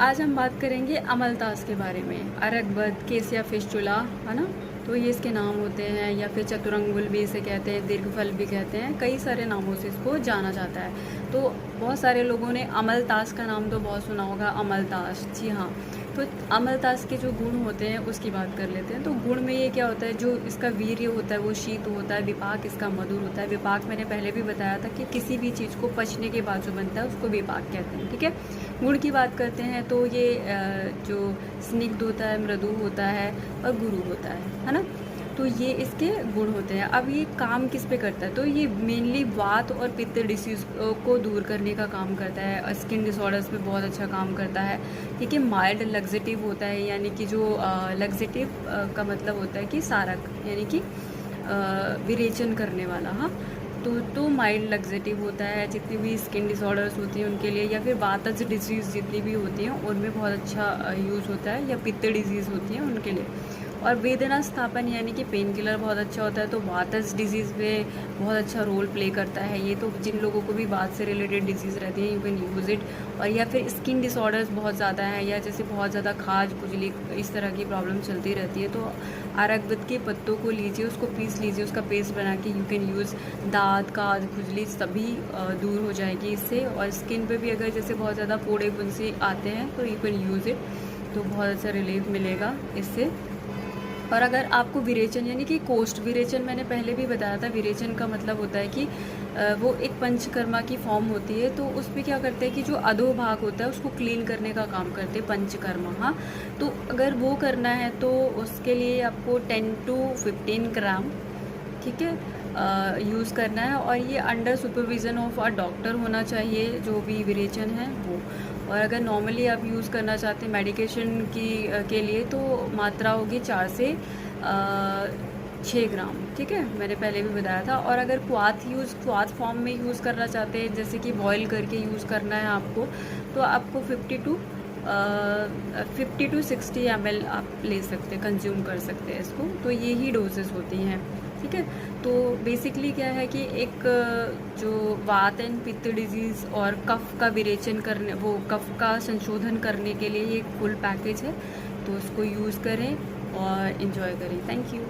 आज हम बात करेंगे अमलतास के बारे में। अरगबद, केसिया फिस्टुला, है ना। तो ये इसके नाम होते हैं, या फिर चतुरंगुल भी इसे कहते हैं, दीर्घफल भी कहते हैं, कई सारे नामों से इसको जाना जाता है। तो बहुत सारे लोगों ने अमलतास का नाम तो बहुत सुना होगा, अमलतास। जी हाँ। तो अमलतास के जो गुण होते हैं उसकी बात कर लेते हैं। तो गुण में ये क्या होता है, जो इसका वीर्य होता है वो शीत होता है, विपाक इसका मधुर होता है। विपाक मैंने पहले भी बताया था कि किसी भी चीज़ को पचने के बाद जो बनता है उसको विपाक कहते हैं, ठीक है। गुण की बात करते हैं तो ये जो स्निग्ध होता है, मृदु होता है और गुरु होता है ना। तो ये इसके गुण होते हैं। अब ये काम किस पे करता है, तो ये मेनली वात और पित्त डिसीज़ को दूर करने का काम करता है। स्किन डिसऑर्डर्स पे बहुत अच्छा काम करता है, ठीक है। माइल्ड लग्जेटिव होता है, यानी कि जो लग्जेटिव का मतलब होता है कि सारक, यानी कि विरेचन करने वाला। हाँ, तो माइल्ड लग्जेटिव होता है। जितनी भी स्किन डिसऑर्डर्स होती हैं उनके लिए, या फिर वातज डिजीज़ जितनी भी होती हैं उनमें बहुत अच्छा यूज़ होता है, या पित्त डिजीज़ होती हैं उनके लिए। और वेदना स्थापन यानी कि पेन किलर बहुत अच्छा होता है। तो वातज डिजीज़ में बहुत अच्छा रोल प्ले करता है ये। तो जिन लोगों को भी वात से रिलेटेड डिजीज़ रहती है, यू कैन यूज़ इट। और या फिर स्किन डिसऑर्डर्स बहुत ज़्यादा है, या जैसे बहुत ज़्यादा खाज खुजली इस तरह की प्रॉब्लम चलती रहती है, तो अरगवद के पत्तों को लीजिए, उसको पीस लीजिए, उसका पेस्ट बना के यू कैन यूज़। दाँत खाज खुजली सभी दूर हो जाएगी इससे। और स्किन पे भी अगर जैसे बहुत ज़्यादा फोड़े फुंसी आते हैं तो यू कैन यूज़ इट, तो बहुत अच्छा रिलीफ मिलेगा इससे। और अगर आपको विरेचन यानी कि कोष्ठ विरेचन, मैंने पहले भी बताया था, विरेचन का मतलब होता है कि वो एक पंचकर्मा की फॉर्म होती है। तो उस पर क्या करते हैं कि जो अधोभाग होता है उसको क्लीन करने का काम करते हैं पंचकर्मा। हाँ, तो अगर वो करना है तो उसके लिए आपको 10 to 15 ग्राम, ठीक है, यूज़ करना है। और ये under supervision of a doctor होना चाहिए, जो भी विरेचन है वो। और अगर नॉर्मली आप यूज़ करना चाहते हैं मेडिकेशन के लिए, तो मात्रा होगी 4 से 6 ग्राम, ठीक है, मैंने पहले भी बताया था। और अगर क्वाथ फॉर्म में यूज़ करना चाहते हैं, जैसे कि बॉईल करके यूज़ करना है आपको, तो आपको 50 to 60 ml आप ले सकते हैं, कंज्यूम कर सकते हैं इसको। तो ये ही डोजेस होती हैं, ठीक है। तो बेसिकली क्या है कि एक जो वात एंड पित्त डिजीज़ और कफ का विरेचन करने, वो कफ का संशोधन करने के लिए ये एक फुल पैकेज है। तो उसको यूज़ करें और इन्जॉय करें। Thank you.